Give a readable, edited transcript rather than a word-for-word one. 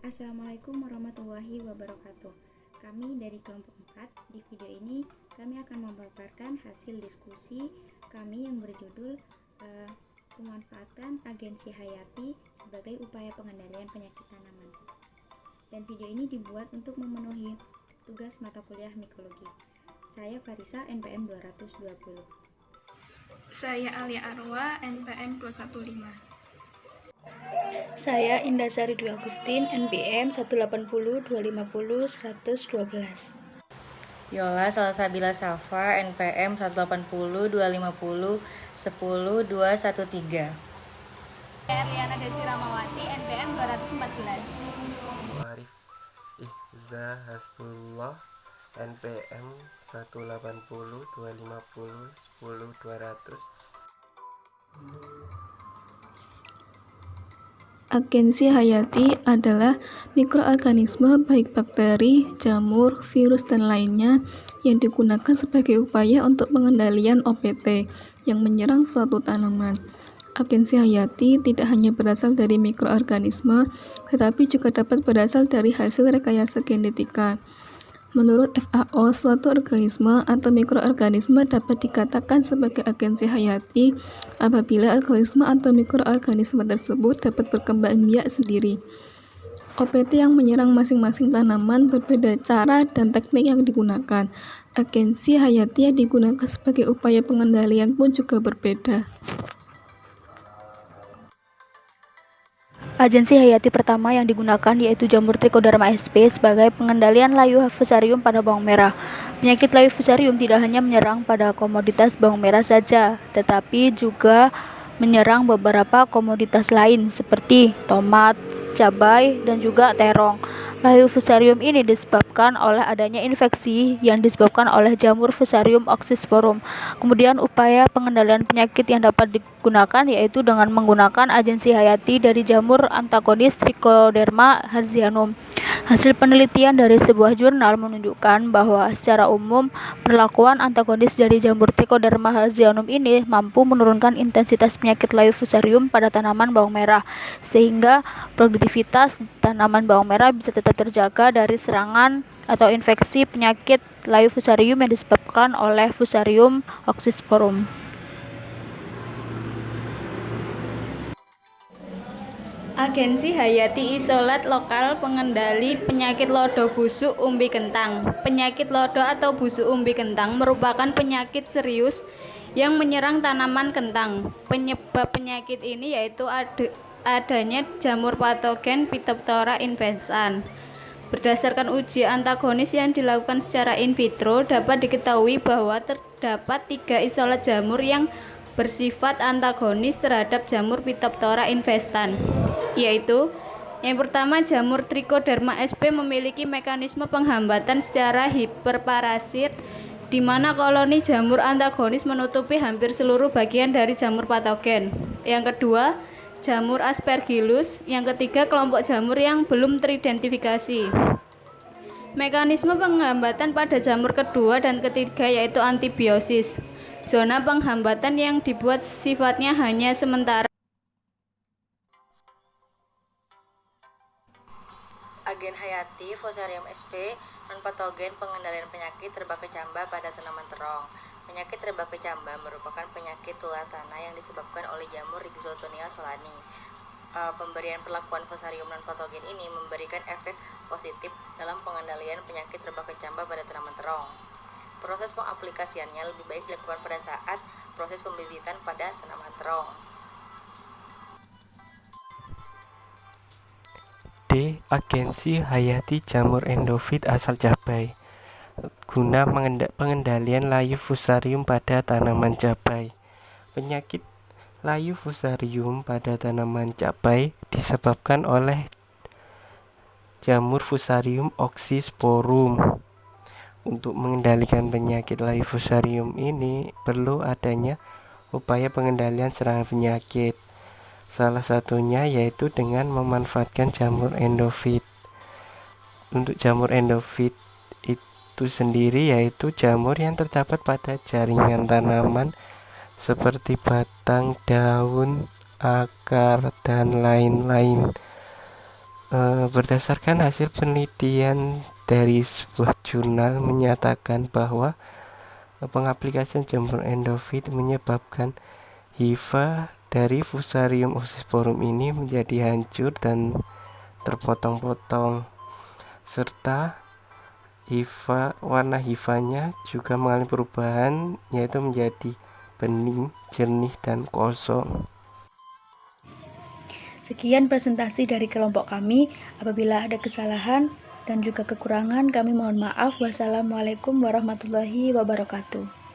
Assalamualaikum warahmatullahi wabarakatuh. Kami dari kelompok 4. Di video ini kami akan memaparkan hasil diskusi kami yang berjudul pemanfaatan agensi hayati sebagai upaya pengendalian penyakit tanaman. Dan video ini dibuat untuk memenuhi tugas mata kuliah mikologi. Saya Farisa, NPM 220. Saya Alia Arwa, NPM 215. Saya Indasari Dwi Agustin, NPM 180 250 112. Yola Salsabila Safa, NPM 180 250 10 213. Erliana Desi Ramawati, NPM 214. Arif Ihza Hasbullah, NPM 180 250 10 200. Agensi hayati adalah mikroorganisme baik bakteri, jamur, virus, dan lainnya yang digunakan sebagai upaya untuk pengendalian OPT yang menyerang suatu tanaman. Agensi hayati tidak hanya berasal dari mikroorganisme, tetapi juga dapat berasal dari hasil rekayasa genetika. Menurut FAO, suatu organisme atau mikroorganisme dapat dikatakan sebagai agensi hayati apabila organisme atau mikroorganisme tersebut dapat berkembang biak sendiri. OPT yang menyerang masing-masing tanaman berbeda cara dan teknik yang digunakan. Agensi hayati yang digunakan sebagai upaya pengendalian pun juga berbeda. Agensi hayati pertama yang digunakan yaitu jamur Trichoderma sp sebagai pengendalian layu fusarium pada bawang merah. Penyakit layu fusarium tidak hanya menyerang pada komoditas bawang merah saja, tetapi juga menyerang beberapa komoditas lain seperti tomat, cabai, dan juga terong. Layu fusarium ini disebabkan oleh adanya infeksi yang disebabkan oleh jamur Fusarium oxysporum. Kemudian upaya pengendalian penyakit yang dapat digunakan yaitu dengan menggunakan agensi hayati dari jamur antagonis Trichoderma hertzianum. Hasil penelitian dari sebuah jurnal menunjukkan bahwa secara umum perlakuan antagonis dari jamur Trichoderma hertzianum ini mampu menurunkan intensitas penyakit layu fusarium pada tanaman bawang merah, sehingga produktivitas tanaman bawang merah bisa tetap terjaga dari serangan atau infeksi penyakit layu fusarium yang disebabkan oleh Fusarium oxysporum. Agensi hayati isolat lokal pengendali penyakit lodo busuk umbi kentang. Penyakit lodo atau busuk umbi kentang merupakan penyakit serius yang menyerang tanaman kentang. Penyebab penyakit ini yaitu adanya jamur patogen Phytophthora infestans. Berdasarkan uji antagonis yang dilakukan secara in vitro, dapat diketahui bahwa terdapat 3 isolat jamur yang bersifat antagonis terhadap jamur Phytophthora infestans, yaitu yang pertama, jamur Trichoderma sp memiliki mekanisme penghambatan secara hiperparasit, di mana koloni jamur antagonis menutupi hampir seluruh bagian dari jamur patogen. Yang kedua, jamur Aspergillus. Yang ketiga, kelompok jamur yang belum teridentifikasi. Mekanisme penghambatan pada jamur kedua dan ketiga yaitu antibiosis. Zona penghambatan yang dibuat sifatnya hanya sementara. Agen hayati Fusarium sp non-patogen pengendalian penyakit rebak kecambah pada tanaman terong. Penyakit rebak kecambah merupakan penyakit tular tanah yang disebabkan oleh jamur Rhizoctonia solani. Pemberian perlakuan Fusarium non-patogen ini memberikan efek positif dalam pengendalian penyakit rebak kecambah pada tanaman terong. Proses pengaplikasiannya lebih baik dilakukan pada saat proses pembibitan pada tanaman terong. D. Agensi hayati jamur endofit asal cabai guna pengendalian layu fusarium pada tanaman cabai. Penyakit layu fusarium pada tanaman cabai disebabkan oleh jamur Fusarium oxysporum. Untuk mengendalikan penyakit layu fusarium ini perlu adanya upaya pengendalian serangan penyakit. Salah satunya yaitu dengan memanfaatkan jamur endofit. Untuk jamur endofit itu sendiri yaitu jamur yang terdapat pada jaringan tanaman seperti batang, daun, akar, dan lain-lain. Berdasarkan hasil penelitian dari sebuah jurnal menyatakan bahwa pengaplikasian jamur endofit menyebabkan hifa dari Fusarium oxysporum ini menjadi hancur dan terpotong-potong, serta warna hifanya juga mengalami perubahan, yaitu menjadi bening, jernih, dan kosong. Sekian presentasi dari kelompok kami. Apabila ada kesalahan dan juga kekurangan, kami mohon maaf. Wassalamualaikum warahmatullahi wabarakatuh.